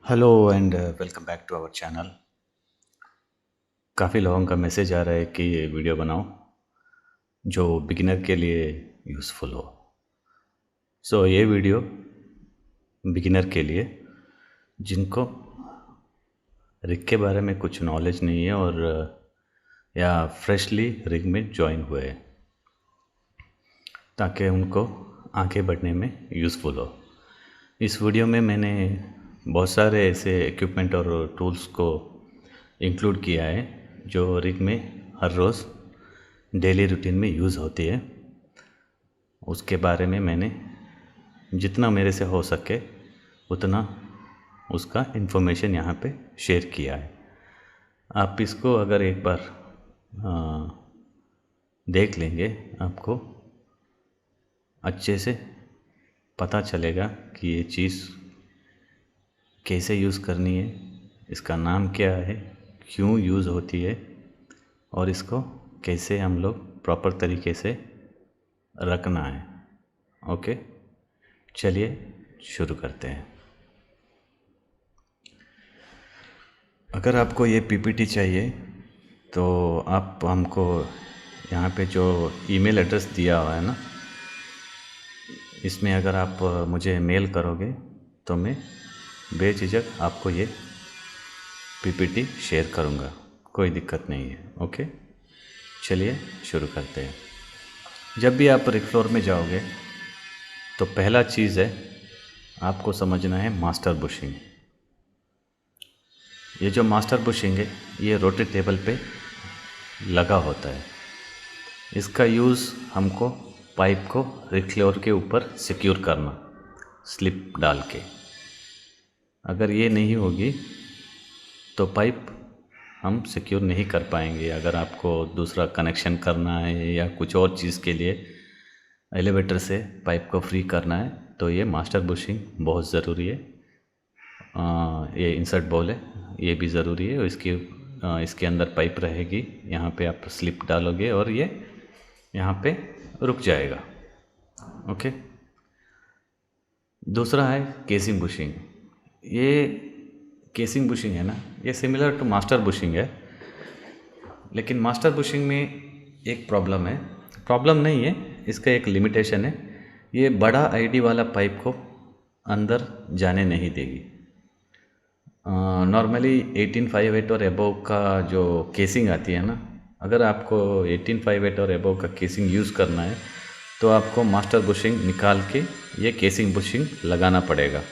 Hello and welcome back to our channel. काफ़ी लोगों का मैसेज आ रहा है कि ये वीडियो बनाओ जो बिगिनर के लिए यूज़फुल हो। ये वीडियो बिगिनर के लिए जिनको रिग के बारे में कुछ नॉलेज नहीं है और या फ्रेशली रिग में ज्वाइन हुए हैं, ताकि उनको आगे बढ़ने में यूज़फुल हो। इस वीडियो में मैंने बहुत सारे ऐसे इक्विपमेंट और टूल्स को इंक्लूड किया है जो रिग में हर रोज़ डेली रूटीन में यूज़ होती है। उसके बारे में मैंने जितना मेरे से हो सके उतना उसका इन्फॉर्मेशन यहाँ पे शेयर किया है। आप इसको अगर एक बार देख लेंगे, आपको अच्छे से पता चलेगा कि ये चीज़ कैसे यूज़ करनी है, इसका नाम क्या है, क्यों यूज़ होती है और इसको कैसे हम लोग प्रॉपर तरीके से रखना है। ओके, चलिए शुरू करते हैं। अगर आपको ये पीपीटी चाहिए तो आप हमको यहाँ पे जो ईमेल एड्रेस दिया हुआ है ना, इसमें अगर आप मुझे मेल करोगे तो मैं बेझिझक आपको ये पीपीटी शेयर करूँगा, कोई दिक्कत नहीं है। ओके, चलिए शुरू करते हैं। जब भी आप रिग फ्लोर में जाओगे तो पहला चीज़ है आपको समझना है मास्टर बुशिंग। ये जो मास्टर बुशिंग है ये रोटी टेबल पे लगा होता है। इसका यूज़ हमको पाइप को रिग फ्लोर के ऊपर सिक्योर करना, स्लिप डाल के। अगर ये नहीं होगी तो पाइप हम सिक्योर नहीं कर पाएंगे। अगर आपको दूसरा कनेक्शन करना है या कुछ और चीज़ के लिए एलिवेटर से पाइप को फ्री करना है तो ये मास्टर बुशिंग बहुत ज़रूरी है। ये इंसर्ट बॉल है, ये भी ज़रूरी है। इसके अंदर पाइप रहेगी, यहाँ पे आप स्लिप डालोगे और ये यहाँ पे रुक जाएगा। ओके, दूसरा है केसिंग बुशिंग। ये केसिंग बुशिंग है ना, ये सिमिलर टू मास्टर बुशिंग है, लेकिन मास्टर बुशिंग में एक प्रॉब्लम है। प्रॉब्लम नहीं है, इसका एक लिमिटेशन है। ये बड़ा आईडी वाला पाइप को अंदर जाने नहीं देगी। नॉर्मली 1858 और एबोव का जो केसिंग आती है ना, अगर आपको 1858 और एबोव का केसिंग यूज़ करना है तो आपको मास्टर बुशिंग निकाल के ये केसिंग बुशिंग लगाना पड़ेगा,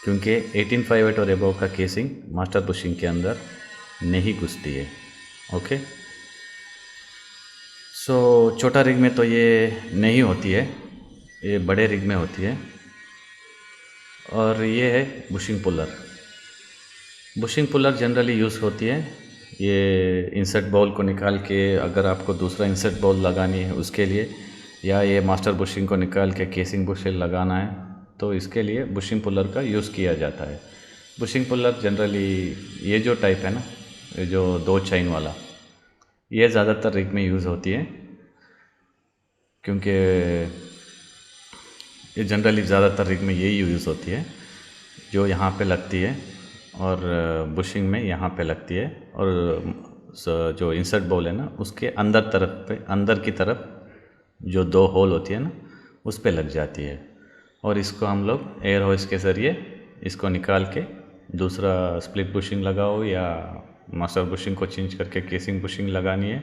क्योंकि 1858 और एबोव का केसिंग मास्टर बुशिंग के अंदर नहीं घुसती है। ओके, छोटा रिग में तो ये नहीं होती है, ये बड़े रिग में होती है। और ये है bushing puller. Bushing puller generally use होती है ये इंसर्ट बॉल को निकाल के, अगर आपको दूसरा इंसर्ट बॉल लगानी है उसके लिए, या ये मास्टर बुशिंग को निकाल के केसिंग बुशिंग लगाना है तो इसके लिए बुशिंग पुलर का यूज़ किया जाता है। बुशिंग पुलर जनरली ये जो टाइप है ना, ये जो 2 चैन वाला, ये ज़्यादातर रिग में यूज़ होती है, क्योंकि ये जनरली ज़्यादातर रिग में यही यूज़ होती है, जो यहाँ पे लगती है और बुशिंग में यहाँ पे लगती है, और जो इंसर्ट बॉल है ना उसके अंदर तरफ पे, अंदर की तरफ जो 2 होल होती है ना उस पे लग जाती है। और इसको हम लोग एयर होइस के ज़रिए इसको निकाल के दूसरा स्प्लिट बुशिंग लगाओ या मास्टर बुशिंग को चेंज करके केसिंग बुशिंग लगानी है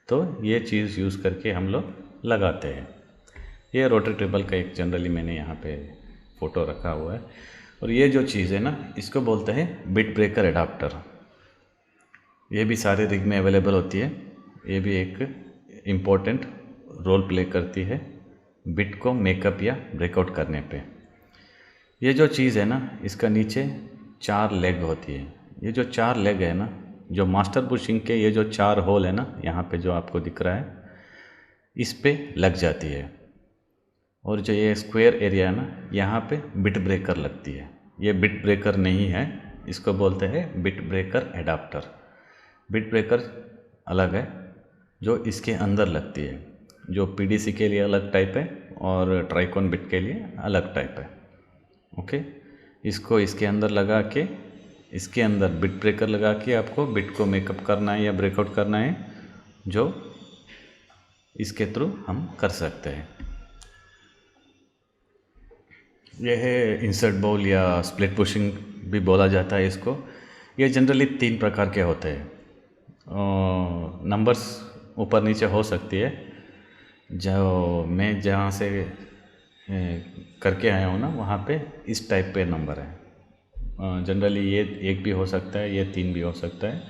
तो ये चीज़ यूज़ करके हम लोग लगाते हैं। ये रोटरी टेबल का एक जनरली मैंने यहाँ पे फ़ोटो रखा हुआ है। और ये जो चीज़ है ना, इसको बोलते हैं बिट ब्रेकर एडाप्टर। ये भी सारे रिग में अवेलेबल होती है। ये भी एक इम्पोर्टेंट रोल प्ले करती है बिट को मेकअप या ब्रेकआउट करने पे। ये जो चीज़ है ना, इसका नीचे 4 लेग होती है। ये जो 4 लेग है ना, जो मास्टर बुशिंग के ये जो 4 होल है ना, यहाँ पे जो आपको दिख रहा है, इस पे लग जाती है। और जो ये स्क्वायर एरिया है ना, यहाँ पे बिट ब्रेकर लगती है। ये बिट ब्रेकर नहीं है, इसको बोलते हैं bit breaker adapter. Bit breaker अलग है जो इसके अंदर लगती है, जो पीडीसी के लिए अलग टाइप है और ट्राइकॉन बिट के लिए अलग टाइप है। ओके, इसको इसके अंदर लगा के, इसके अंदर बिट ब्रेकर लगा के आपको बिट को मेकअप करना है या ब्रेकआउट करना है, जो इसके थ्रू हम कर सकते हैं। यह है इंसर्ट बाउल या स्प्लिट बुशिंग भी बोला जाता है इसको। ये जनरली 3 प्रकार के होते हैं। नंबर्स ऊपर नीचे हो सकती है। जो मैं जहाँ से करके आया हूँ ना, वहाँ पे इस टाइप पे नंबर है। जनरली ये 1 भी हो सकता है, ये 3 भी हो सकता है।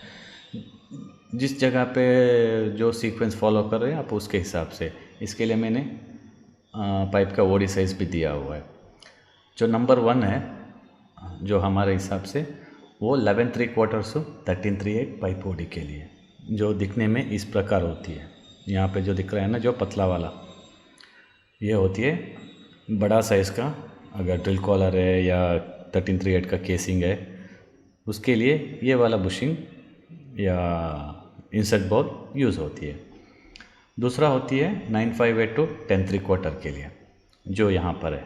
जिस जगह पे जो सीक्वेंस फॉलो कर रहे हैं आप, उसके हिसाब से। इसके लिए मैंने पाइप का ओडी साइज़ भी दिया हुआ है। जो नंबर 1 है जो हमारे हिसाब से, वो 11¾ से 13/3/8 पाइप ओडी के लिए, जो दिखने में इस प्रकार होती है। यहाँ पे जो दिख रहा है ना, जो पतला वाला, ये होती है बड़ा साइज़ का। अगर ड्रिल कॉलर है या 13/3/8 का केसिंग है, उसके लिए ये वाला बुशिंग या इंसर्ट बाउल यूज़ होती है। दूसरा होती है 9/5/8 to 10¾ के लिए, जो यहाँ पर है,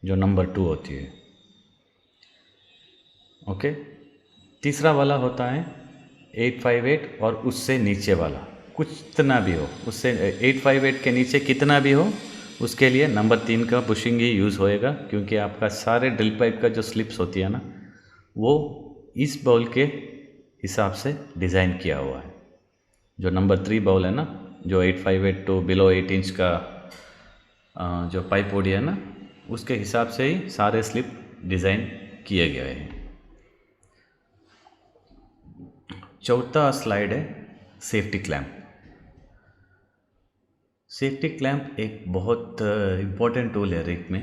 जो नंबर 2 होती है। ओके। तीसरा वाला होता है 8/5/8 और उससे नीचे वाला, कुछ कितना भी हो, उससे 8/5/8 के नीचे कितना भी हो, उसके लिए नंबर 3 का बुशिंग ही यूज़ होएगा। क्योंकि आपका सारे ड्रिल पाइप का जो स्लिप्स होती है ना, वो इस बाउल के हिसाब से डिज़ाइन किया हुआ है। जो नंबर 3 बाउल है ना, जो 8/5/8 टू बिलो 8 इंच का जो पाइप ओडी है ना, उसके हिसाब से ही सारे स्लिप डिज़ाइन किए गए हैं। चौथा स्लाइड है सेफ्टी क्लैंप। सेफ्टी क्लैंप एक बहुत इम्पोर्टेंट टूल है रिग में।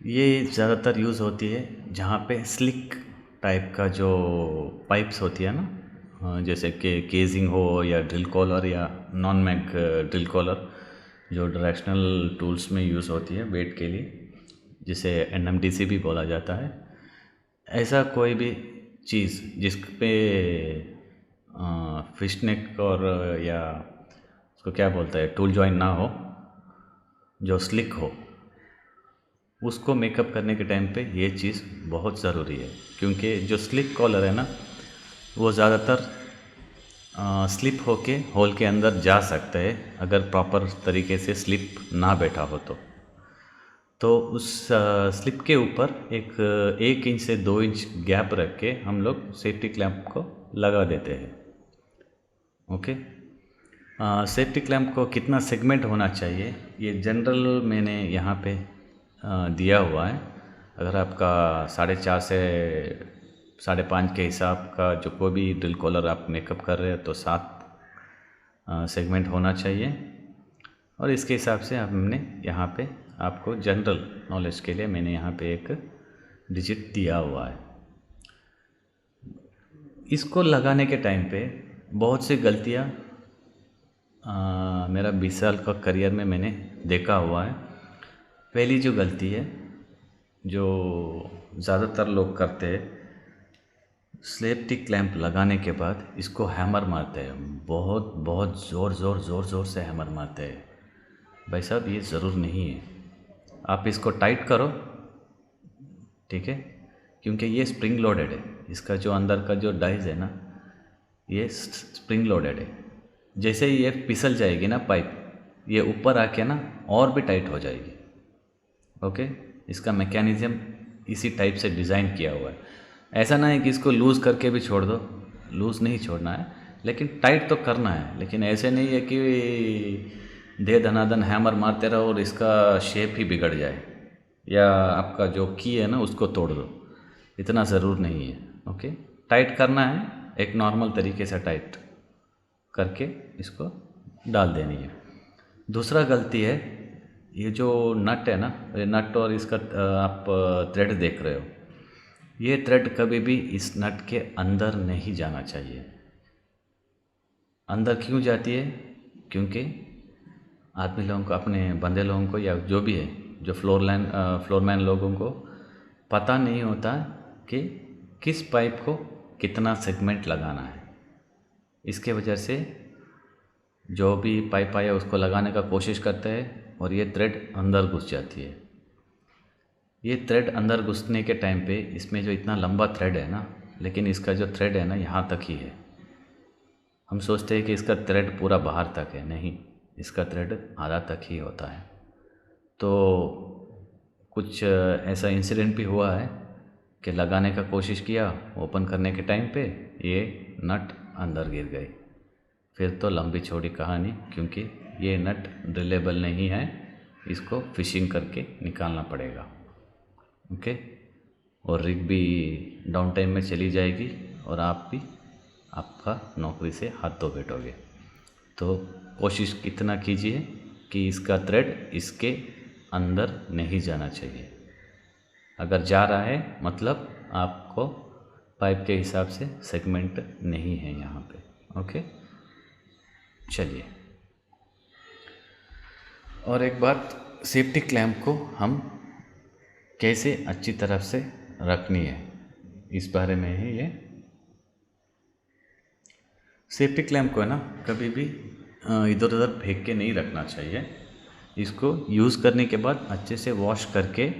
ये ज़्यादातर यूज़ होती है जहाँ पे स्लिक टाइप का जो पाइप्स होती है ना, जैसे कि केजिंग हो या ड्रिल कॉलर या नॉन मैग ड्रिल कॉलर, जो डायरेक्शनल टूल्स में यूज़ होती है वेट के लिए, जिसे NMDC भी बोला जाता है। ऐसा कोई भी चीज़ जिस पे फिश नेक और या उसको क्या बोलता है, टूल जॉइंट ना हो, जो स्लिक हो, उसको मेकअप करने के टाइम पे ये चीज़ बहुत ज़रूरी है। क्योंकि जो स्लिक कॉलर है ना, वो ज़्यादातर स्लिप होके होल के अंदर जा सकता है, अगर प्रॉपर तरीके से स्लिप ना बैठा हो तो उस स्लिप के ऊपर 1 इंच से 2 इंच गैप रख के हम लोग सेफ्टी क्लैंप को लगा देते हैं। ओके। सेफ्टी क्लैंप को कितना सेगमेंट होना चाहिए, ये जनरल मैंने यहाँ पे दिया हुआ है। अगर आपका 4.5 से 5.5 के हिसाब का जो कोई भी ड्रिल कॉलर आप मेकअप कर रहे हो, तो 7 सेगमेंट होना चाहिए। और इसके हिसाब से हमने यहाँ पे आपको जनरल नॉलेज के लिए मैंने यहाँ पे एक डिजिट दिया हुआ है। इसको लगाने के टाइम पे बहुत सी गलतियाँ मेरा 20 साल का करियर में मैंने देखा हुआ है। पहली जो गलती है, जो ज़्यादातर लोग करते हैं, सेफ्टी क्लैंप लगाने के बाद इसको हैमर मारते हैं, बहुत बहुत ज़ोर से हैमर मारते हैं। भाई साहब, ये ज़रूर नहीं है। आप इसको टाइट करो, ठीक है, क्योंकि ये स्प्रिंग लोडेड है। इसका जो अंदर का जो डाइज है ना, ये स्प्रिंग लोडेड है। जैसे ही ये फिसल जाएगी ना पाइप, ये ऊपर आके ना और भी टाइट हो जाएगी। ओके। इसका मैकेनिज़्म इसी टाइप से डिज़ाइन किया हुआ है। ऐसा ना है कि इसको लूज़ करके भी छोड़ दो, लूज़ नहीं छोड़ना है, लेकिन टाइट तो करना है। लेकिन ऐसे नहीं है कि दे धनाधन हैमर मारते रहो और इसका शेप ही बिगड़ जाए, या आपका जो की है ना उसको तोड़ दो। इतना ज़रूर नहीं है। ओके। टाइट करना है, एक नॉर्मल तरीके से टाइट करके इसको डाल देनी है। दूसरा गलती है, ये जो नट है ना, ये नट और इसका आप थ्रेड देख रहे हो, ये थ्रेड कभी भी इस नट के अंदर नहीं जाना चाहिए। अंदर क्यों जाती है? क्योंकि आदमी लोगों को, अपने बंदे लोगों को या जो भी है, जो फ्लोरमैन लोगों को पता नहीं होता कि किस पाइप को कितना सेगमेंट लगाना है। इसके वजह से जो भी पाइप आया उसको लगाने का कोशिश करते हैं और ये थ्रेड अंदर घुस जाती है। ये थ्रेड अंदर घुसने के टाइम पे इसमें जो इतना लंबा थ्रेड है ना, लेकिन इसका जो थ्रेड है ना यहाँ तक ही है। हम सोचते हैं कि इसका थ्रेड पूरा बाहर तक है, नहीं, इसका थ्रेड आधा तक ही होता है। तो कुछ ऐसा इंसिडेंट भी हुआ है कि लगाने का कोशिश किया, ओपन करने के टाइम पे ये नट अंदर गिर गई। फिर तो लंबी चौड़ी कहानी, क्योंकि ये नट ड्रिलेबल नहीं है, इसको फिशिंग करके निकालना पड़ेगा। ओके, और रिग भी डाउन टाइम में चली जाएगी और आप भी आपका नौकरी से हाथ धो बैठोगे। तो कोशिश कितना कीजिए कि इसका थ्रेड इसके अंदर नहीं जाना चाहिए। अगर जा रहा है मतलब आपको पाइप के हिसाब से सेगमेंट नहीं है यहाँ पे। ओके, चलिए, और एक बात, सेफ्टी क्लैंप को हम कैसे अच्छी तरह से रखनी है, इस बारे में ही ये। सेफ्टी क्लैंप को है ना कभी भी इधर उधर फेंक के नहीं रखना चाहिए। इसको यूज़ करने के बाद अच्छे से वॉश करके,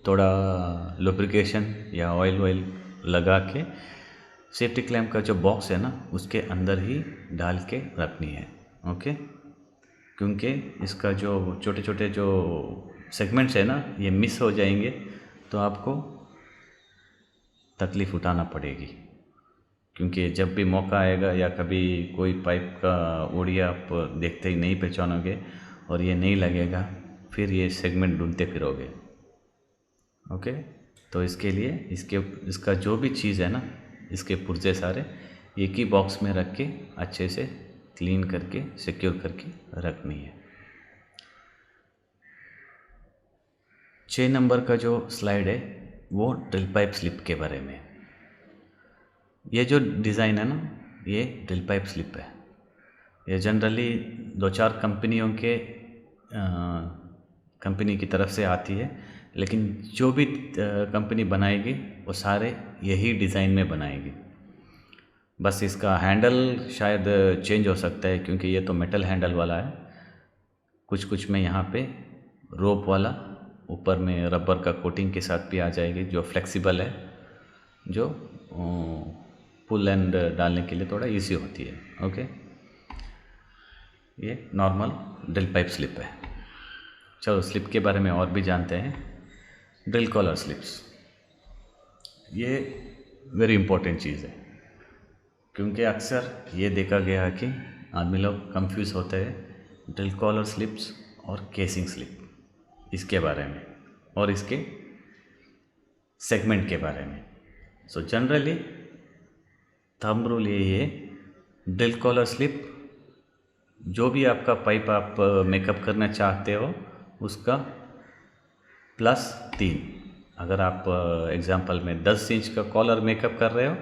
थोड़ा लुब्रिकेशन या ऑयल लगा के सेफ्टी क्लैंप का जो बॉक्स है ना उसके अंदर ही डाल के रखनी है। ओके, क्योंकि इसका जो छोटे छोटे जो सेगमेंट्स है ना ये मिस हो जाएंगे तो आपको तकलीफ़ उठाना पड़ेगी। क्योंकि जब भी मौका आएगा या कभी कोई पाइप का ओड़िया आप देखते ही नहीं पहचानोगे और ये नहीं लगेगा, फिर ये सेगमेंट ढूंढते फिरोगे। ओके, तो इसके लिए इसका जो भी चीज़ है ना, इसके पुर्जे सारे एक ही बॉक्स में रख के अच्छे से क्लीन करके सिक्योर करके रखनी है। 6 नंबर का जो स्लाइड है वो ड्रिल पाइप स्लिप के बारे में। ये जो डिज़ाइन है ना ये ड्रिल पाइप स्लिप है। ये जनरली 2-4 कंपनी की तरफ से आती है, लेकिन जो भी कंपनी बनाएगी वो सारे यही डिज़ाइन में बनाएगी। बस इसका हैंडल शायद चेंज हो सकता है, क्योंकि ये तो मेटल हैंडल वाला है। कुछ में यहाँ पे रोप वाला, ऊपर में रबर का कोटिंग के साथ भी आ जाएगी, जो फ्लेक्सिबल है, जो पुल एंड डालने के लिए थोड़ा इजी होती है। ओके, ये नॉर्मल ड्रिल पाइप स्लिप है। चलो स्लिप के बारे में और भी जानते हैं। ड्रिल कॉलर स्लिप्स, ये वेरी इंपॉर्टेंट चीज़ है, क्योंकि अक्सर ये देखा गया है कि आदमी लोग कंफ्यूज होते हैं ड्रिल कॉलर स्लिप्स और केसिंग स्लिप, इसके बारे में और इसके सेगमेंट के बारे में। सो जनरली थंब रूल ये है, ड्रिल कॉलर स्लिप जो भी आपका पाइप आप मेकअप करना चाहते हो उसका +3। अगर आप एग्जांपल में 10 इंच का कॉलर मेकअप कर रहे हो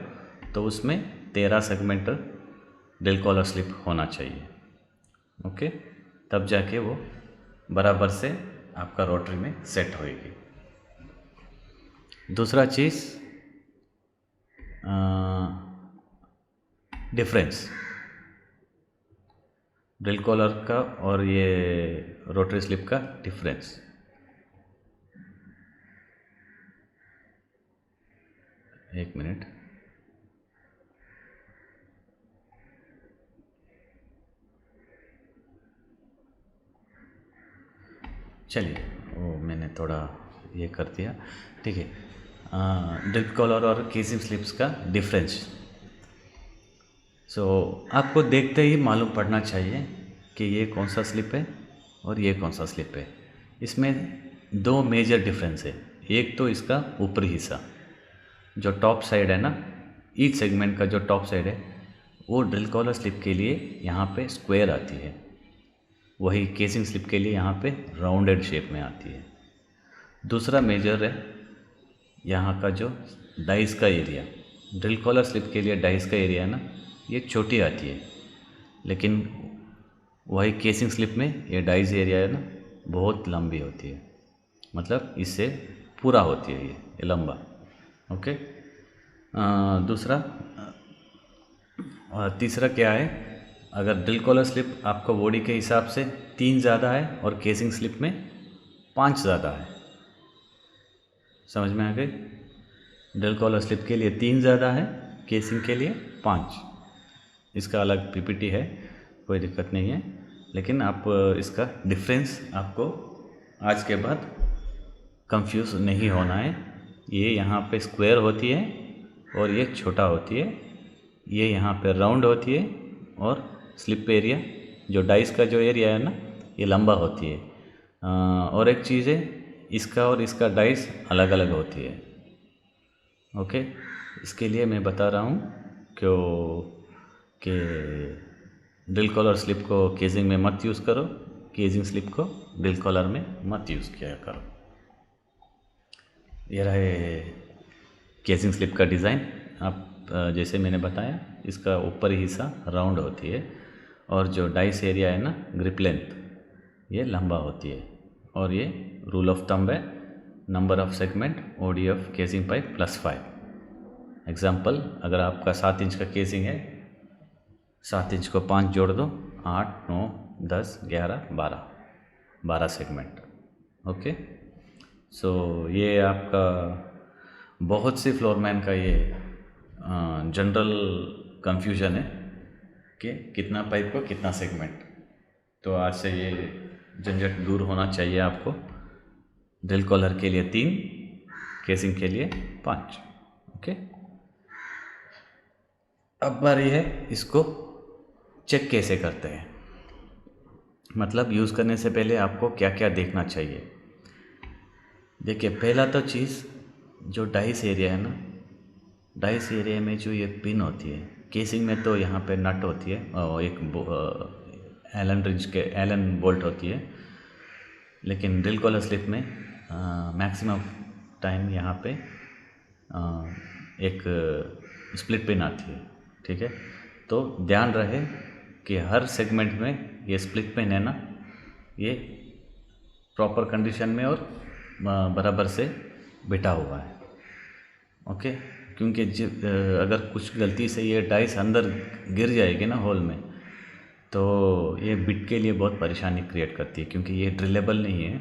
तो उसमें 13 सेगमेंट ड्रिल कॉलर स्लिप होना चाहिए। ओके, तब जाके वो बराबर से आपका रोटरी में सेट होएगी। दूसरा चीज़ डिफरेंस ड्रिल कॉलर का और ये रोटरी स्लिप का डिफरेंस। एक मिनट, चलिए, वो मैंने थोड़ा ये कर दिया, ठीक है। ड्रिल कॉलर और केसिंग स्लिप्स का डिफरेंस। सो आपको देखते ही मालूम पड़ना चाहिए कि ये कौन सा स्लिप है और ये कौन सा स्लिप है। इसमें 2 मेजर डिफरेंस है। एक तो इसका ऊपरी हिस्सा, जो टॉप साइड है ना, ईच सेगमेंट का जो टॉप साइड है वो ड्रिल कॉलर स्लिप के लिए यहाँ पे स्क्वायर आती है, वही केसिंग स्लिप के लिए यहाँ पे राउंडेड शेप में आती है। दूसरा मेजर है यहाँ का जो डाइस का एरिया। ड्रिल कॉलर स्लिप के लिए डाइस का एरिया है ना ये छोटी आती है, लेकिन वही केसिंग स्लिप में ये डाइस एरिया है ना बहुत लंबी होती है, मतलब इससे पूरा होती है ये लंबा। ओके, तीसरा क्या है, अगर ड्रिल कॉलर स्लिप आपको बॉडी के हिसाब से 3 ज़्यादा है और केसिंग स्लिप में 5 ज़्यादा है, समझ में आ गई। ड्रिल कॉलर स्लिप के लिए 3 ज़्यादा है, केसिंग के लिए 5। इसका अलग पीपीटी है, कोई दिक्कत नहीं है, लेकिन आप इसका डिफरेंस आपको आज के बाद कंफ्यूज नहीं होना है। ये यहाँ पे स्क्वायर होती है और ये छोटा होती है, ये यहाँ पे राउंड होती है, और स्लिप एरिया जो डाइस का जो एरिया है ना, ये लंबा होती है। और एक चीज़ है, इसका और इसका डाइस अलग अलग होती है। ओके, इसके लिए मैं बता रहा हूँ कि ड्रिल कॉलर स्लिप को केजिंग में मत यूज़ करो, केजिंग स्लिप को ड्रिल कॉलर में मत यूज़ किया करो। ये रहे केजिंग स्लिप का डिज़ाइन। आप जैसे मैंने बताया, इसका ऊपरी हिस्सा राउंड होती है और जो डाइस एरिया है ना, ग्रिप लेंथ, ये लंबा होती है। और ये रूल ऑफ थंब है, number of segment OD of casing pipe +5। Example, अगर आपका 7 इंच का केसिंग है, 7 इंच को 5 जोड़ दो, 8, 9, 10, 11, 12 सेगमेंट। ओके, सो ये आपका बहुत से फ्लोरमैन का ये जनरल कंफ्यूजन है कि कितना पाइप को कितना सेगमेंट। तो आज से ये झंझट दूर होना चाहिए आपको। ड्रिल कॉलर के लिए 3, केसिंग के लिए 5। ओके, अब बारी है इसको चेक कैसे करते हैं, मतलब यूज़ करने से पहले आपको क्या क्या देखना चाहिए। देखिए, पहला तो चीज़, जो डाइस एरिया है ना, डाइस एरिया में जो ये पिन होती है, केसिंग में तो यहाँ पे नट होती है और एक एलन बोल्ट होती है, लेकिन ड्रिल कॉलर स्लिप में मैक्सिमम टाइम यहाँ पे एक स्प्लिट पिन आती है। ठीक है, तो ध्यान रहे कि हर सेगमेंट में ये स्प्लिट पिन है ना, ये प्रॉपर कंडीशन में और बराबर से बिठा हुआ है। ओके, क्योंकि अगर कुछ गलती से ये डाइस अंदर गिर जाएगी ना होल में, तो ये बिट के लिए बहुत परेशानी क्रिएट करती है, क्योंकि ये ड्रिलेबल नहीं है।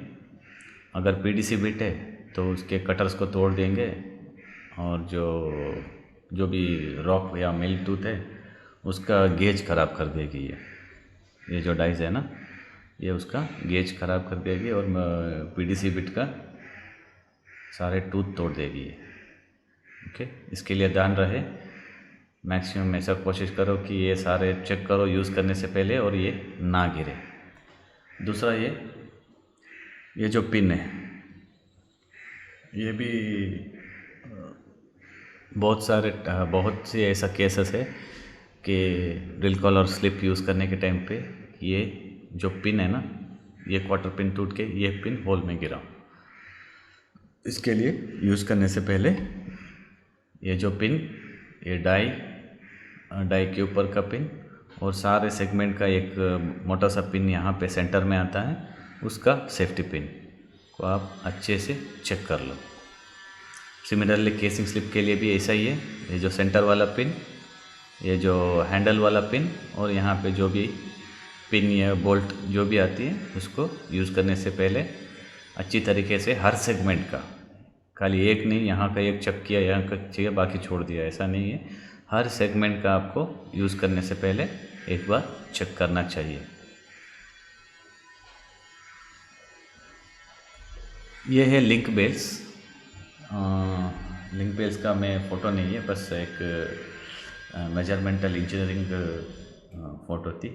अगर पीडीसी बिट है तो उसके कटर्स को तोड़ देंगे, और जो भी रॉक या मिल टूथ है उसका गेज ख़राब कर देगी। ये जो डाइस है ना, ये उसका गेज ख़राब कर देगी और पीडीसी बिट का सारे टूथ तोड़ देगी ये। ओके, इसके लिए ध्यान रहे, मैक्सिमम ऐसा कोशिश करो कि ये सारे चेक करो यूज़ करने से पहले और ये ना गिरे। दूसरा, ये जो पिन है, ये भी बहुत से ऐसा केसेस है कि ड्रिल कॉलर स्लिप यूज़ करने के टाइम पे ये जो पिन है ना, ये क्वार्टर पिन टूट के ये पिन होल में गिरा। इसके लिए यूज़ करने से पहले ये जो पिन, ये डाई के ऊपर का पिन और सारे सेगमेंट का एक मोटा सा पिन यहाँ पे सेंटर में आता है, उसका सेफ्टी पिन को आप अच्छे से चेक कर लो। सिमिलरली केसिंग स्लिप के लिए भी ऐसा ही है, ये जो सेंटर वाला पिन, ये जो हैंडल वाला पिन, और यहाँ पे जो भी पिन या बोल्ट जो भी आती है, उसको यूज़ करने से पहले अच्छी तरीके से हर सेगमेंट का, खाली एक नहीं, यहाँ का एक चेक किया, यहाँ का चाहिए बाकी छोड़ दिया, ऐसा नहीं है। हर सेगमेंट का आपको यूज़ करने से पहले एक बार चेक करना चाहिए। ये है लिंक बेल्स। लिंक बेल्स का मैं फ़ोटो नहीं है, बस एक मेजरमेंटल इंजीनियरिंग फ़ोटो थी।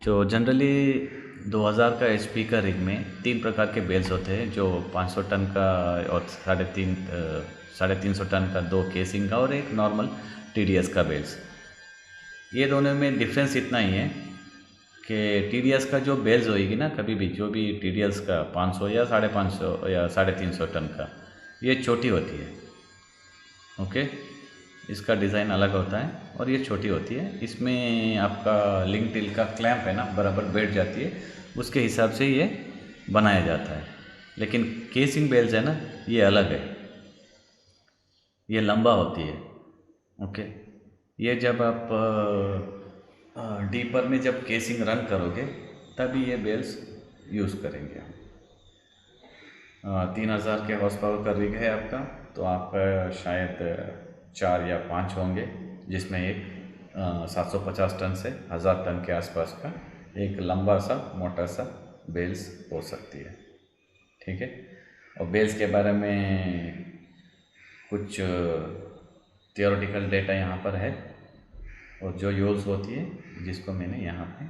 जो जनरली 2000 का HP का रिग में 3 प्रकार के बेल्स होते हैं, जो 500 टन का और 350 टन का, 2 केसिंग का और एक नॉर्मल TDS का बेल्स। ये दोनों में डिफरेंस इतना ही है कि TDS का जो बेल्स होएगी ना, कभी भी जो भी TDS का 500 या 550 या 350 टन का, ये छोटी होती है। ओके, इसका डिज़ाइन अलग होता है और ये छोटी होती है। इसमें आपका लिंक टिल का क्लैंप है ना, बराबर बैठ जाती है, उसके हिसाब से ये बनाया जाता है। लेकिन केसिंग बेल्स है ना, ये अलग है, ये लंबा होती है। ओके, ये जब आप डीपर में जब केसिंग रन करोगे, तभी ये बेल्स यूज़ करेंगे हम। 3000 के हॉर्स पावर का रिग है आपका, तो आपका शायद 4 या 5 होंगे, जिसमें एक 750 टन से 1000 टन के आसपास का एक लंबा सा मोटा सा बेल्स हो सकती है। ठीक है। और बेल्स के बारे में कुछ थियोरेटिकल डेटा यहाँ पर है, और जो यूज़ होती है, जिसको मैंने यहाँ पे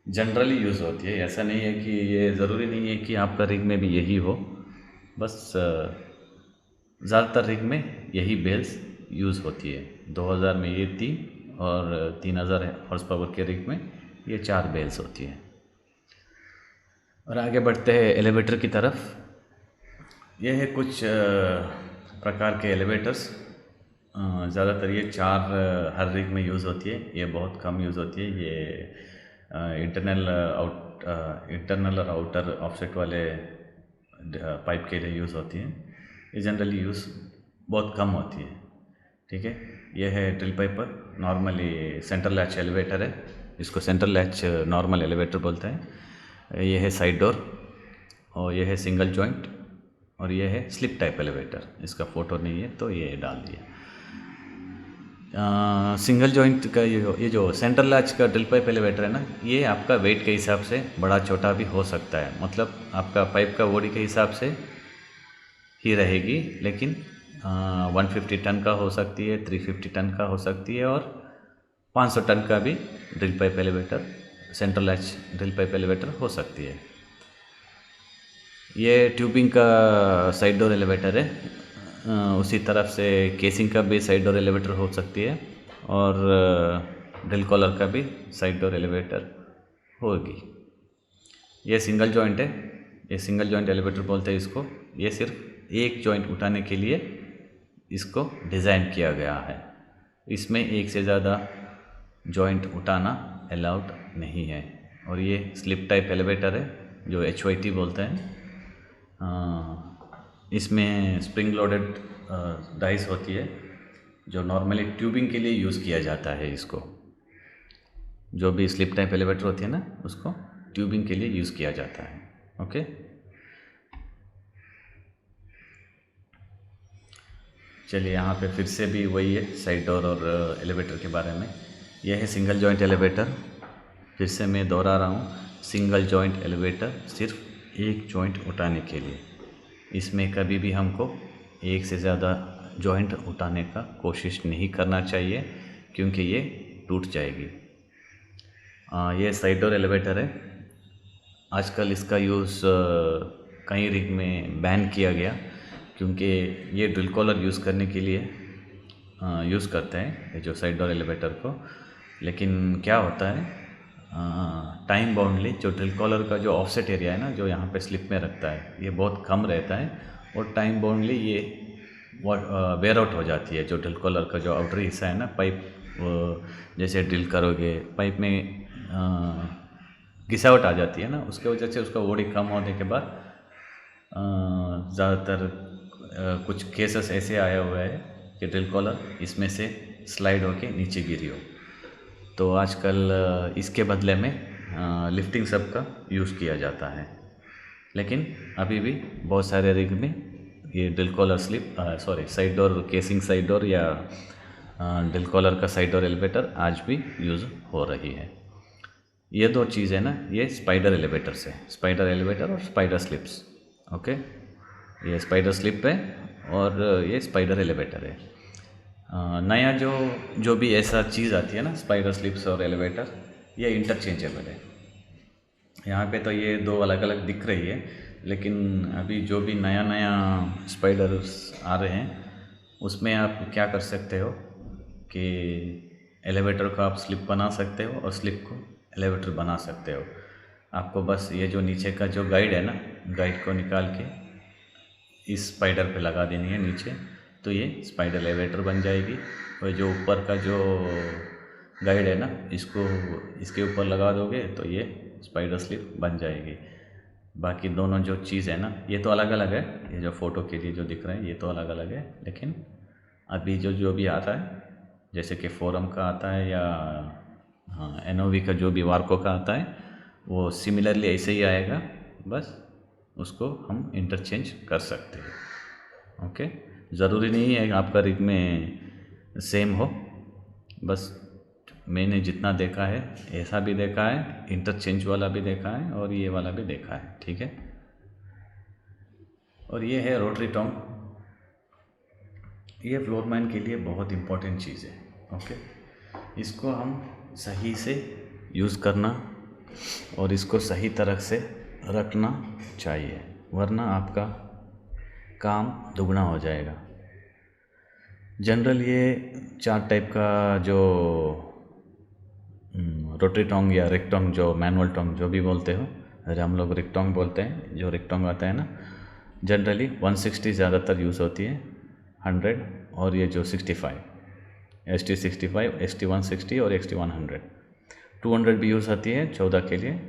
जनरली यूज़ होती है। ऐसा नहीं है कि ये ज़रूरी नहीं है कि आपका रिग में भी यही हो, बस ज़्यादातर रिग में यही बेल्स यूज़ होती है। 2000 में ये 3 और 3000 हॉर्स पावर के रिग में ये 4 बेल्स होती है। और आगे बढ़ते हैं एलिवेटर की तरफ। ये है कुछ प्रकार के एलिवेटर्स। ज़्यादातर ये 4 हर रिग में यूज़ होती है, ये बहुत कम यूज़ होती है। ये इंटरनल और आउटर ऑफसेट वाले पाइप के लिए यूज़ होती है। ये जनरली यूज़ बहुत कम होती है। ठीक है। ये है drill Piper, normally central latch elevator है, इसको सेंट्रल लैच नॉर्मल एलिवेटर बोलते हैं। ये है साइड डोर, और ये है सिंगल जॉइंट, और ये है स्लिप टाइप एलिवेटर। इसका फ़ोटो नहीं है तो ये डाल दिया। सिंगल जॉइंट का ये जो सेंट्रल लैच का ड्रिल पाइप एलिवेटर है ना, ये आपका वेट के हिसाब से बड़ा छोटा भी हो सकता है। मतलब आपका पाइप का बॉडी के हिसाब से ही रहेगी, लेकिन 150 टन का हो सकती है, 350 टन का हो सकती है, और 500 टन का भी drill pipe elevator, central latch drill pipe elevator हो सकती है। ये ट्यूबिंग का साइड डोर एलिवेटर है। उसी तरफ से केसिंग का भी साइड डोर एलिवेटर हो सकती है, और ड्रिल कॉलर का भी साइड डोर एलिवेटर होगी। ये सिंगल जॉइंट है, ये सिंगल जॉइंट एलिवेटर बोलते हैं इसको। ये सिर्फ एक जॉइंट उठाने के लिए इसको डिज़ाइन किया गया है। इसमें एक से ज़्यादा जॉइंट उठाना अलाउड नहीं है। और ये स्लिप टाइप एलिवेटर है, जो HYT बोलते हैं। इसमें स्प्रिंग लोडेड डाइस होती है, जो नॉर्मली ट्यूबिंग के लिए यूज़ किया जाता है। इसको जो भी स्लिप टाइप एलिवेटर होती है ना, उसको ट्यूबिंग के लिए यूज़ किया जाता है। ओके। चलिए, यहाँ पे फिर से भी वही है साइड डोर और एलिवेटर के बारे में। यह है सिंगल जॉइंट एलिवेटर। फिर से मैं दोहरा रहा हूँ, सिंगल जॉइंट एलिवेटर सिर्फ एक जॉइंट उठाने के लिए। इसमें कभी भी हमको एक से ज़्यादा जॉइंट उठाने का कोशिश नहीं करना चाहिए, क्योंकि ये टूट जाएगी। ये साइड डोर एलिवेटर है। आजकल इसका यूज़ कई रिग में बैन किया गया, क्योंकि ये ड्रिल कॉलर यूज़ करने के लिए यूज़ करते हैं, ये जो साइड डोर एलिवेटर को। लेकिन क्या होता है, टाइम बाउंडली जो ड्रिल कॉलर का जो ऑफसेट एरिया है ना, जो यहाँ पे स्लिप में रखता है, ये बहुत कम रहता है, और टाइम बाउंडली ये वेयर आउट हो जाती है। जो ड्रिल कॉलर का जो आउटर हिस्सा है ना, पाइप जैसे ड्रिल करोगे, पाइप में घिसावट आ जाती है ना, उसके वजह से उसका बॉडी कम होने के बाद ज़्यादातर कुछ केसेस ऐसे आया हुआ है कि ड्रिल कॉलर इसमें से स्लाइड होके नीचे गिरी हो। तो आजकल इसके बदले में लिफ्टिंग सब का यूज़ किया जाता है। लेकिन अभी भी बहुत सारे रिग में ये drill collar side door casing side door या ड्रिल कॉलर का साइड डोर एलिवेटर आज भी यूज़ हो रही है। ये दो चीज़ है ना, ये स्पाइडर एलिवेटर से, स्पाइडर एलिवेटर और स्पाइडर स्लिप्स। ओके। ये स्पाइडर स्लिप है और ये स्पाइडर एलिवेटर है। नया जो भी ऐसा चीज़ आती है ना, स्पाइडर स्लिप्स और एलिवेटर, ये इंटरचेंजेबल है। यहाँ पे तो ये दो अलग अलग दिख रही है, लेकिन अभी जो भी नया नया स्पाइडर्स आ रहे हैं, उसमें आप क्या कर सकते हो कि एलिवेटर को आप स्लिप बना सकते हो और स्लिप को एलिवेटर बना सकते हो। आपको बस ये जो नीचे का जो गाइड है ना, गाइड को निकाल के इस स्पाइडर पे लगा देनी है नीचे, तो ये स्पाइडर एलिवेटर बन जाएगी। और जो ऊपर का जो गाइड है ना, इसको इसके ऊपर लगा दोगे तो ये स्पाइडर स्लिप बन जाएगी। बाकी दोनों जो चीज़ है ना, ये तो अलग अलग है। ये जो फ़ोटो के लिए जो दिख रहा है ये तो अलग अलग है, लेकिन अभी जो भी आता है, जैसे कि फोरम का आता है या NOV का जो भी वार्को का आता है, वो सिमिलरली ऐसे ही आएगा। बस उसको हम इंटरचेंज कर सकते हैं। ओके, ज़रूरी नहीं है कि आपका रिग में सेम हो, बस मैंने जितना देखा है ऐसा भी देखा है, इंटरचेंज वाला भी देखा है और ये वाला भी देखा है। ठीक है, और ये है रोटरी टोंग। ये फ्लोरमैन के लिए बहुत इम्पोर्टेंट चीज़ है। ओके, इसको हम सही से यूज़ करना और इसको सही तरह से रखना चाहिए, वरना आपका काम दुगना हो जाएगा। जनरल ये 4 टाइप का जो रोटरी टोंग या रिग टोंग, जो मैनुअल टोंग जो भी बोलते हो, अरे हम लोग रिग टोंग बोलते हैं, जो रिग टोंग आता है ना, जनरली 160 ज़्यादातर यूज़ होती है, 100 और ये जो 65, ST65, ST160 और XT100, 200 भी यूज़ होती है 14 के लिए,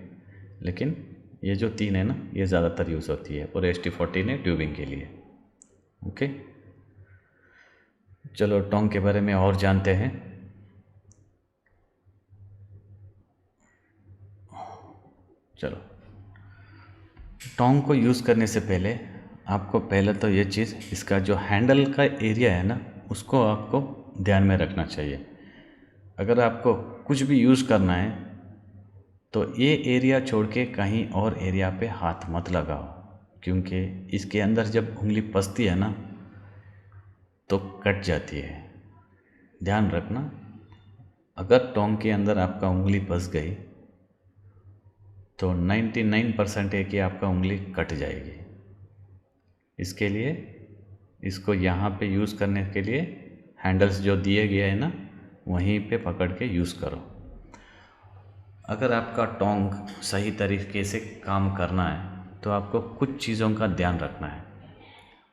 लेकिन ये जो 3 है ना, ये ज़्यादातर यूज़ होती है, और ST14 है ट्यूबिंग के लिए। ओके, चलो टोंग के बारे में और जानते हैं। चलो, टोंग को यूज़ करने से पहले आपको पहले तो ये चीज़, इसका जो हैंडल का एरिया है ना, उसको आपको ध्यान में रखना चाहिए। अगर आपको कुछ भी यूज़ करना है तो ये एरिया छोड़ के कहीं और एरिया पे हाथ मत लगाओ, क्योंकि इसके अंदर जब उंगली फंसती है ना तो कट जाती है। ध्यान रखना, अगर टोंग के अंदर आपका उंगली फंस गई तो 99% है कि आपका उंगली कट जाएगी। इसके लिए इसको यहाँ पे यूज़ करने के लिए हैंडल्स जो दिए गए हैं ना, वहीं पे पकड़ के यूज़ करो। अगर आपका टोंग सही तरीके से काम करना है तो आपको कुछ चीज़ों का ध्यान रखना है।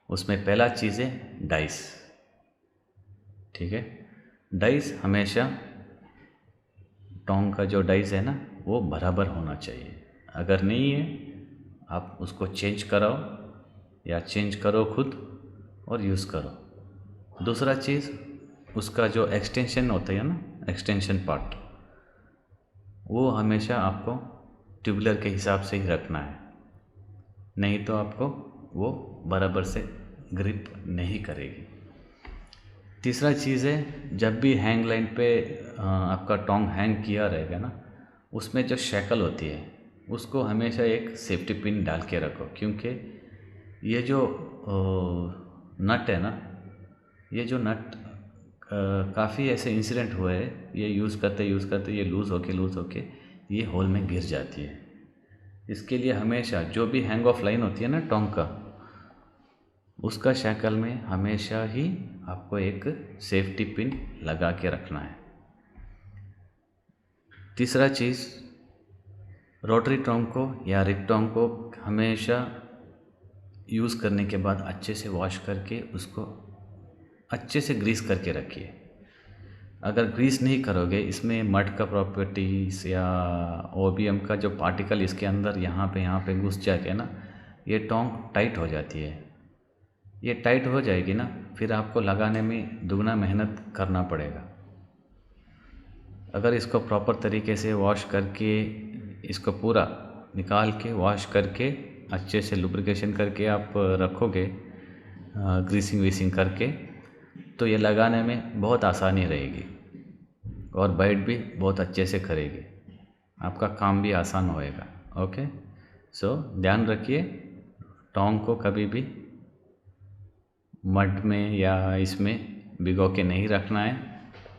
उसमें पहला चीज़ है डाइस। ठीक है, डाइस हमेशा, टोंग का जो डाइस है ना, वो बराबर होना चाहिए। अगर नहीं है, आप उसको चेंज कराओ या चेंज करो खुद और यूज़ करो। दूसरा चीज़, उसका जो एक्सटेंशन होता है ना, एक्सटेंशन पार्ट, वो हमेशा आपको ट्यूबुलर के हिसाब से ही रखना है, नहीं तो आपको वो बराबर से ग्रिप नहीं करेगी। तीसरा चीज़ है, जब भी हैंग लाइन पे आपका टोंग हैंग किया रहेगा ना, उसमें जो शैकल होती है उसको हमेशा एक सेफ्टी पिन डाल के रखो, क्योंकि ये जो नट है ना, ये जो नट काफ़ी ऐसे इंसिडेंट हुए हैं, ये यूज़ करते ये लूज़ होके ये होल में गिर जाती है। इसके लिए हमेशा जो भी हैंग ऑफ लाइन होती है ना टोंग का, उसका शैकल में हमेशा ही आपको एक सेफ्टी पिन लगा के रखना है। तीसरा चीज़, रोटरी टोंग को या रिग टोंग को हमेशा यूज़ करने के बाद अच्छे से वॉश करके उसको अच्छे से ग्रीस करके रखिए। अगर ग्रीस नहीं करोगे, इसमें मड का प्रॉपर्टीज या ओबीएम का जो पार्टिकल इसके अंदर यहाँ पे घुस जाके ना, ये टोंग टाइट हो जाती है। ये टाइट हो जाएगी ना, फिर आपको लगाने में दुगना मेहनत करना पड़ेगा। अगर इसको प्रॉपर तरीके से वॉश करके, इसको पूरा निकाल के वॉश करके अच्छे से लुब्रिकेशन करके आप रखोगे, ग्रीसिंग वीसिंग करके, तो ये लगाने में बहुत आसानी रहेगी और बाइट भी बहुत अच्छे से करेगी, आपका काम भी आसान होएगा। ओके, सो ध्यान रखिए, टोंग को कभी भी मड में या इसमें भिगो के नहीं रखना है।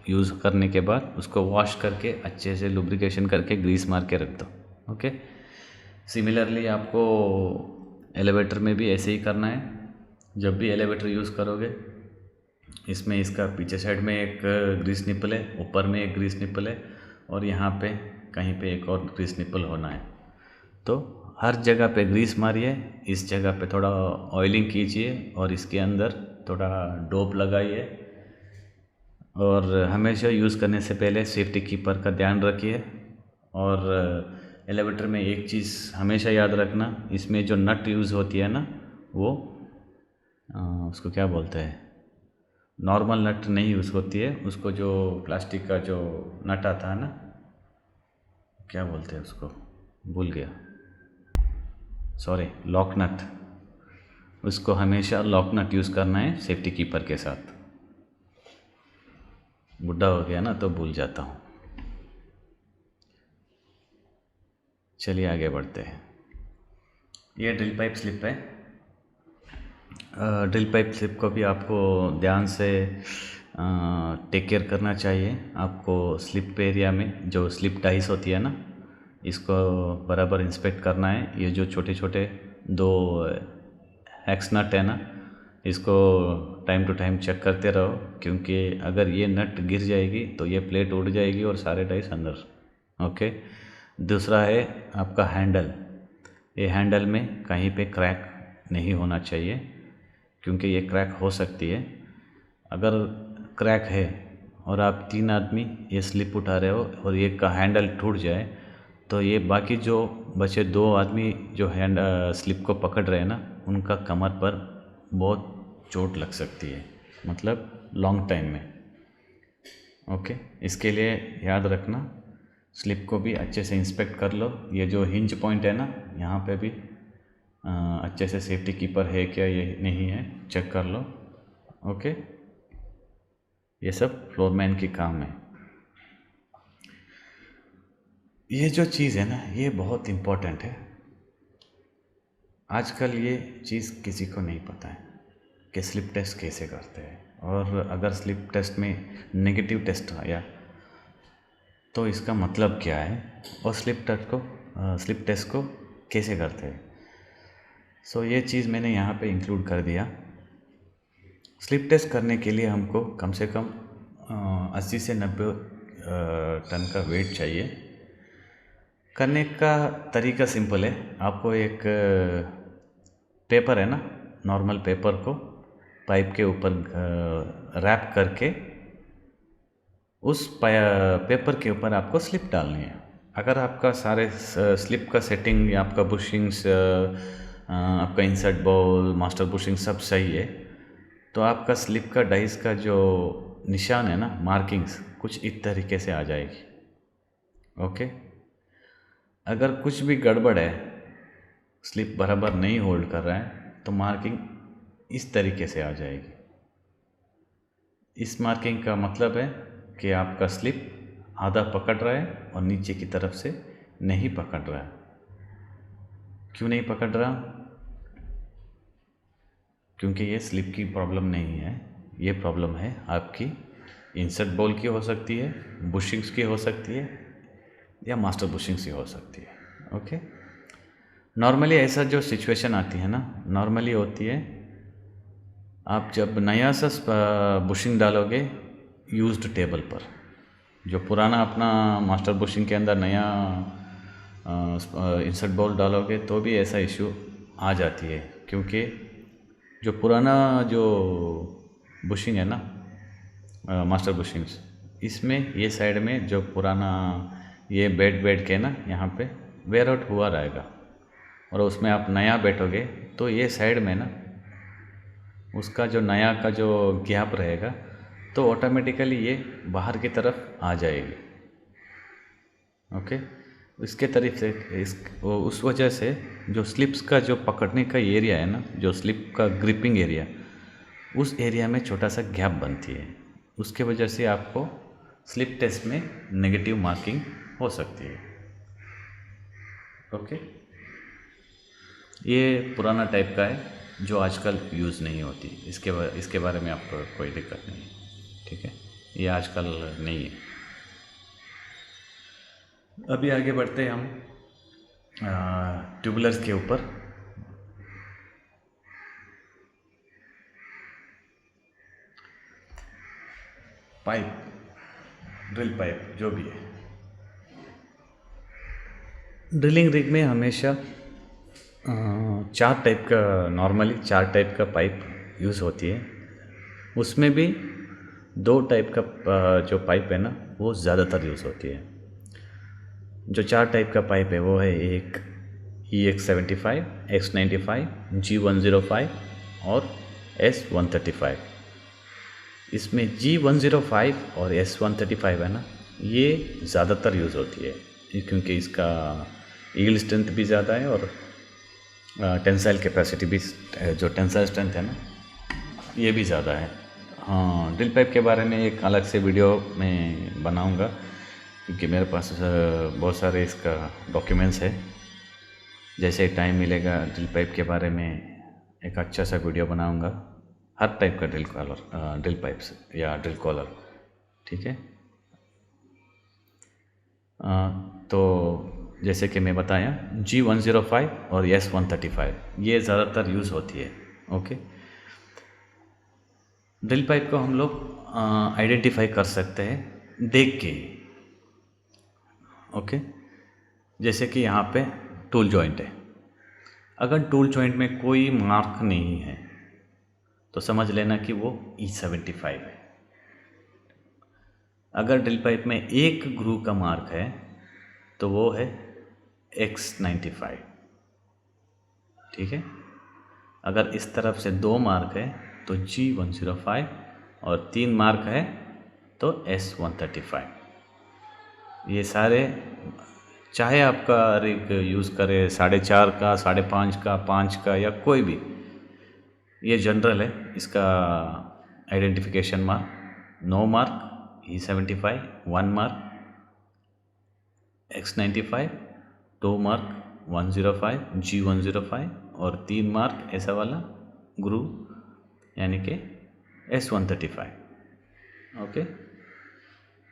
यूज़ करने के बाद उसको वॉश करके अच्छे से लुब्रिकेशन करके ग्रीस मार के रख दो। ओके, सिमिलरली आपको एलिवेटर में भी ऐसे ही करना है। जब भी एलिवेटर यूज़ करोगे, इसमें इसका पीछे साइड में एक ग्रीस निपल है, ऊपर में एक ग्रीस निपल है और यहाँ पे कहीं पे एक और ग्रीस निपल होना है। तो हर जगह पे ग्रीस मारिए, इस जगह पे थोड़ा ऑयलिंग कीजिए और इसके अंदर थोड़ा डोप लगाइए। और हमेशा यूज़ करने से पहले सेफ्टी कीपर का ध्यान रखिए। और एलिवेटर में एक चीज़ हमेशा याद रखना, इसमें जो नट यूज़ होती है ना, वो उसको क्या बोलते हैं, नॉर्मल नट नहीं यूज़ होती है, उसको जो प्लास्टिक का जो नट आता है ना, क्या बोलते हैं उसको, भूल गया, सॉरी लॉक नट, उसको हमेशा लॉक नट यूज़ करना है सेफ्टी कीपर के साथ। बुढ़ा हो गया ना तो भूल जाता हूँ। चलिए आगे बढ़ते हैं। ये ड्रिल पाइप स्लिप है। ड्रिल पाइप स्लिप को भी आपको ध्यान से टेक केयर करना चाहिए। आपको स्लिप एरिया में जो स्लिप डाइस होती है ना, इसको बराबर इंस्पेक्ट करना है। ये जो छोटे छोटे दो हेक्स नट है ना, इसको टाइम टू टाइम चेक करते रहो, क्योंकि अगर ये नट गिर जाएगी तो ये प्लेट उड़ जाएगी और सारे डाइस अंदर। ओके। दूसरा है आपका हैंडल। ये हैंडल में कहीं पे क्रैक नहीं होना चाहिए, क्योंकि ये क्रैक हो सकती है। अगर क्रैक है और आप 3 आदमी ये स्लिप उठा रहे हो और एक का हैंडल टूट जाए, तो ये बाकी जो बचे 2 आदमी जो स्लिप को पकड़ रहे हैं ना, उनका कमर पर बहुत चोट लग सकती है, मतलब लॉन्ग टाइम में। ओके। इसके लिए याद रखना, स्लिप को भी अच्छे से इंस्पेक्ट कर लो। ये जो हिंज पॉइंट है ना, यहाँ पे भी अच्छे से सेफ्टी कीपर है क्या, ये नहीं है, चेक कर लो। ओके। ये सब फ्लोरमैन की काम है। ये जो चीज़ है ना, ये बहुत इम्पोर्टेंट है। आजकल ये चीज़ किसी को नहीं पता है कि स्लिप टेस्ट कैसे करते हैं, और अगर स्लिप टेस्ट में नेगेटिव टेस्ट आया तो इसका मतलब क्या है, और स्लिप टेस्ट को कैसे करते हैं। सो ये चीज़ मैंने यहाँ पे इंक्लूड कर दिया। स्लिप टेस्ट करने के लिए हमको कम से कम 80 से 90 टन का वेट चाहिए। करने का तरीका सिंपल है। आपको एक पेपर है ना, नॉर्मल पेपर को पाइप के ऊपर रैप करके उस पेपर के ऊपर आपको स्लिप डालनी है। अगर आपका सारे स्लिप का सेटिंग या आपका बुशिंग्स, आपका इंसर्ट बॉल, मास्टर बुशिंग सब सही है, तो आपका स्लिप का डाइस का जो निशान है ना, मार्किंग्स कुछ इस तरीके से आ जाएगी। ओके। अगर कुछ भी गड़बड़ है, स्लिप बराबर नहीं होल्ड कर रहा है, तो मार्किंग इस तरीके से आ जाएगी। इस मार्किंग का मतलब है कि आपका स्लिप आधा पकड़ रहा है और नीचे की तरफ से नहीं पकड़ रहा है। क्यों नहीं पकड़ रहा? क्योंकि ये स्लिप की प्रॉब्लम नहीं है, ये प्रॉब्लम है आपकी इंसर्ट बॉल की हो सकती है, बुशिंग्स की हो सकती है, या मास्टर बुशिंग्स की हो सकती है। ओके। नॉर्मली ऐसा जो सिचुएशन आती है ना, नॉर्मली होती है, आप जब नया सा बुशिंग डालोगे यूज्ड टेबल पर, जो पुराना अपना मास्टर बुशिंग के अंदर नया इंसर्ट बॉल डालोगे तो भी ऐसा इशू आ जाती है, क्योंकि जो पुराना जो बुशिंग है ना, मास्टर बुशिंग्स, इसमें ये साइड में जो पुराना ये बेड के ना यहाँ पे वेयर आउट हुआ रहेगा, और उसमें आप नया बैठोगे तो ये साइड में ना उसका जो नया का जो गैप रहेगा, तो ऑटोमेटिकली ये बाहर की तरफ आ जाएगी। ओके। इसके तरीके से उस वजह से जो स्लिप्स का जो पकड़ने का एरिया है ना, जो स्लिप का ग्रिपिंग एरिया, उस एरिया में छोटा सा गैप बनती है। उसके वजह से आपको स्लिप टेस्ट में नेगेटिव मार्किंग हो सकती है। ओके। ये पुराना टाइप का है जो आजकल यूज़ नहीं होती, इसके बारे में आपको कोई दिक्कत नहीं है। ठीक है, ये आजकल नहीं है। अभी आगे बढ़ते हैं हम ट्यूबुलर्स के ऊपर। पाइप, ड्रिल पाइप जो भी है, ड्रिलिंग रिग में हमेशा 4 टाइप का, नॉर्मली 4 टाइप का पाइप यूज़ होती है। उसमें भी 2 टाइप का जो पाइप है ना, वो ज़्यादातर यूज़ होती है। जो 4 टाइप का पाइप है वो है एक EX75, X95, G105 और S135। इसमें G105 और S135 है ना, ये ज़्यादातर यूज़ होती है, क्योंकि इसका यील्ड स्ट्रेंथ भी ज़्यादा है और टेंसाइल कैपेसिटी भी, जो टेंसाइल स्ट्रेंथ है ना, ये भी ज़्यादा है। हाँ, ड्रिल पाइप के बारे में एक अलग से वीडियो मैं बनाऊंगा, क्योंकि मेरे पास बहुत सारे इसका डॉक्यूमेंट्स है। जैसे टाइम मिलेगा ड्रिल पाइप के बारे में एक अच्छा सा वीडियो बनाऊंगा, हर टाइप का ड्रिल पाइप्स या ड्रिल कॉलर, ठीक है। तो जैसे कि मैं बताया, G105 और S135 ये ज़्यादातर यूज़ होती है। ओके, ड्रिल पाइप को हम लोग आइडेंटिफाई कर सकते हैं देख के। ओके, जैसे कि यहाँ पे टूल जॉइंट है, अगर टूल जॉइंट में कोई मार्क नहीं है तो समझ लेना कि वो E75 है। अगर ड्रिल पाइप में एक ग्रूव का मार्क है तो वो है X95, ठीक है। अगर इस तरफ से 2 मार्क है तो G105, और 3 मार्क है तो S135। ये सारे, चाहे आपका रिग यूज़ करे 4.5 का, 5.5 का, 5 का या कोई भी, ये जनरल है इसका identification mark. 9 mark E75, 1 mark X95, 2 mark 105 G105, और 3 मार्क ऐसा वाला ग्रूव यानी कि S135। ओके,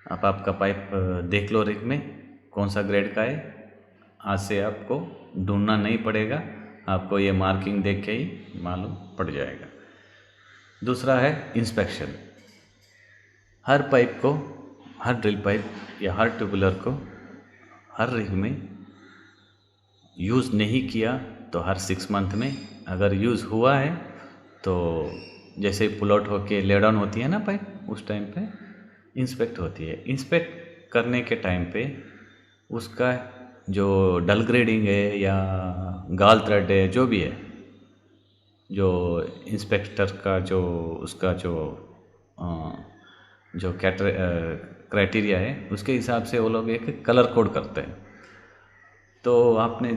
अब आपका पाइप देख लो रिग में कौन सा ग्रेड का है। आज से आपको ढूंढना नहीं पड़ेगा, आपको ये मार्किंग देख के ही मालूम पड़ जाएगा। दूसरा है इंस्पेक्शन। हर पाइप को, हर ड्रिल पाइप या हर ट्यूबुलर को हर रिग में यूज़ नहीं किया तो हर 6 मंथ में, अगर यूज़ हुआ है तो जैसे पुल आउट होके ले डाउन होती है ना पाइप, उस टाइम पे इंस्पेक्ट होती है। इंस्पेक्ट करने के टाइम पे उसका जो डल ग्रेडिंग है या गाल थ्रेड है, जो भी है, जो इंस्पेक्टर का जो उसका जो क्राइटेरिया है, उसके हिसाब से वो लोग एक कलर कोड करते हैं। तो आपने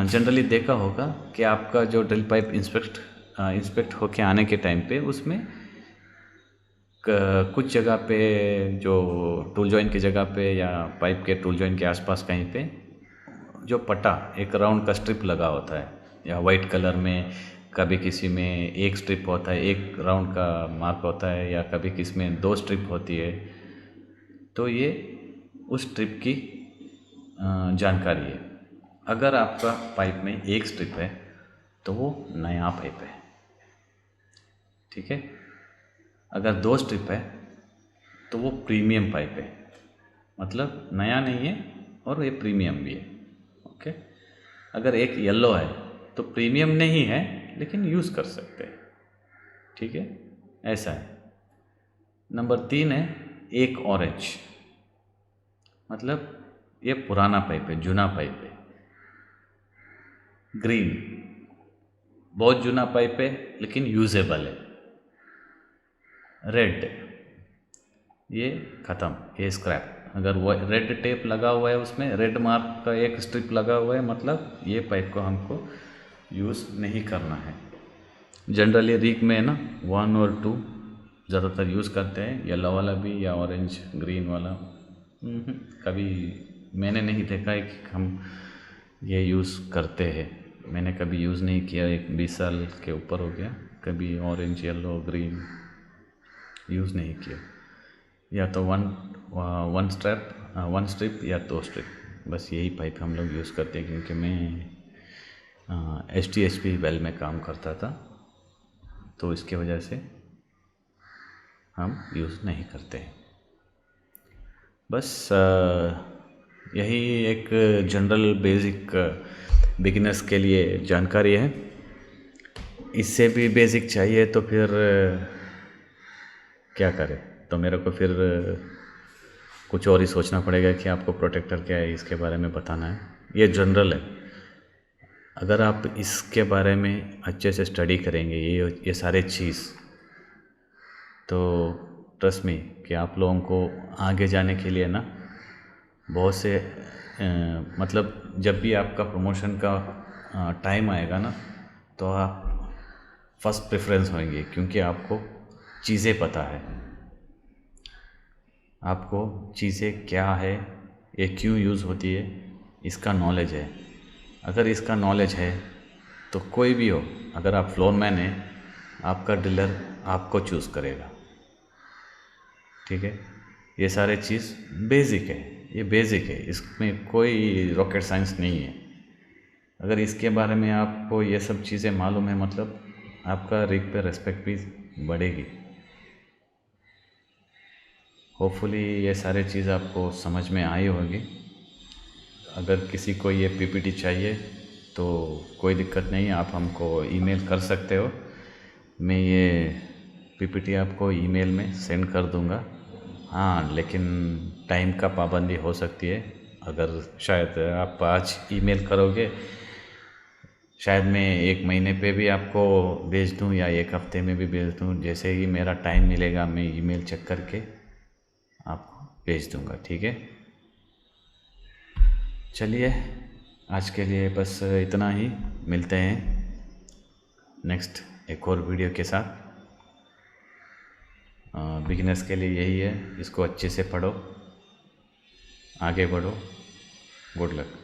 जनरली देखा होगा कि आपका जो ड्रिल पाइप इंस्पेक्ट होके आने के टाइम पे उसमें कुछ जगह पे, जो टूल जॉइंट की जगह पे या पाइप के टूल जॉइंट के आसपास कहीं पे, जो पट्टा एक राउंड का स्ट्रिप लगा होता है, या वाइट कलर में, कभी किसी में एक स्ट्रिप होता है, एक राउंड का मार्क होता है, या कभी किसी में 2 स्ट्रिप होती है। तो ये उस स्ट्रिप की जानकारी है। अगर आपका पाइप में एक स्ट्रिप है तो वो नया पाइप है, ठीक है। अगर 2 स्ट्रिप है तो वो प्रीमियम पाइप है, मतलब नया नहीं है और ये प्रीमियम भी है। ओके, अगर एक येलो है तो प्रीमियम नहीं है लेकिन यूज़ कर सकते हैं, ठीक है, ऐसा है। नंबर 3 है एक ऑरेंज, मतलब ये पुराना पाइप है, जूना पाइप है। ग्रीन, बहुत जूना पाइप है लेकिन यूजेबल है। रेड, ये ख़त्म, ये स्क्रैप। अगर वो रेड टेप लगा हुआ है, उसमें रेड मार्क का एक स्ट्रिप लगा हुआ है, मतलब ये पाइप को हमको यूज़ नहीं करना है। जनरली रिग में ना 1 और 2 ज़्यादातर यूज़ करते हैं, येलो वाला भी या ऑरेंज ग्रीन वाला। कभी मैंने नहीं देखा है कि हम ये यूज़ करते हैं, मैंने कभी यूज़ नहीं किया, एक 20 साल के ऊपर हो गया, कभी ऑरेंज येलो ग्रीन यूज़ नहीं किया। या तो वन स्ट्रिप या 2 स्ट्रिप, बस यही पाइप हम लोग यूज़ करते हैं। क्योंकि मैं STHP वेल में काम करता था, तो इसके वजह से हम यूज़ नहीं करते। बस यही एक जनरल बेसिक बिगिनर्स के लिए जानकारी है। इससे भी बेसिक चाहिए तो फिर क्या करें, तो मेरे को फिर कुछ और ही सोचना पड़ेगा कि आपको प्रोटेक्टर क्या है इसके बारे में बताना है। ये जनरल है, अगर आप इसके बारे में अच्छे से स्टडी करेंगे ये सारे चीज़, तो ट्रस्ट मी कि आप लोगों को आगे जाने के लिए ना बहुत से मतलब जब भी आपका प्रमोशन का टाइम आएगा ना तो आप फर्स्ट प्रेफरेंस होंगे, क्योंकि आपको चीज़ें पता है, आपको चीज़ें क्या है, ये क्यों यूज़ होती है, इसका नॉलेज है। अगर इसका नॉलेज है तो कोई भी हो, अगर आप फ्लोरमैन हैं, आपका डीलर आपको चूज़ करेगा। ठीक है, ये सारे चीज़ बेसिक है, ये बेसिक है, इसमें कोई रॉकेट साइंस नहीं है। अगर इसके बारे में आपको ये सब चीज़ें मालूम है, मतलब आपका रिग पे रेस्पेक्ट भी बढ़ेगी। होपफुली ये सारे चीज़ आपको समझ में आई होगी। अगर किसी को ये पीपीटी चाहिए तो कोई दिक्कत नहीं है, आप हमको ईमेल कर सकते हो। मैं ये पीपीटी आपको ईमेल में सेंड कर दूंगा। हाँ, लेकिन टाइम का पाबंदी हो सकती है। अगर शायद आप आज ईमेल करोगे, शायद मैं 1 महीने पे भी आपको भेज दूं या 1 हफ्ते में भी भेज दूं। जैसे ही मेरा टाइम मिलेगा मैं ईमेल चेक करके आपको भेज दूंगा। ठीक है, चलिए आज के लिए बस इतना ही। मिलते हैं नेक्स्ट एक और वीडियो के साथ। बिगिनर्स के लिए यही है, इसको अच्छे से पढ़ो, आगे बढ़ो। Good luck.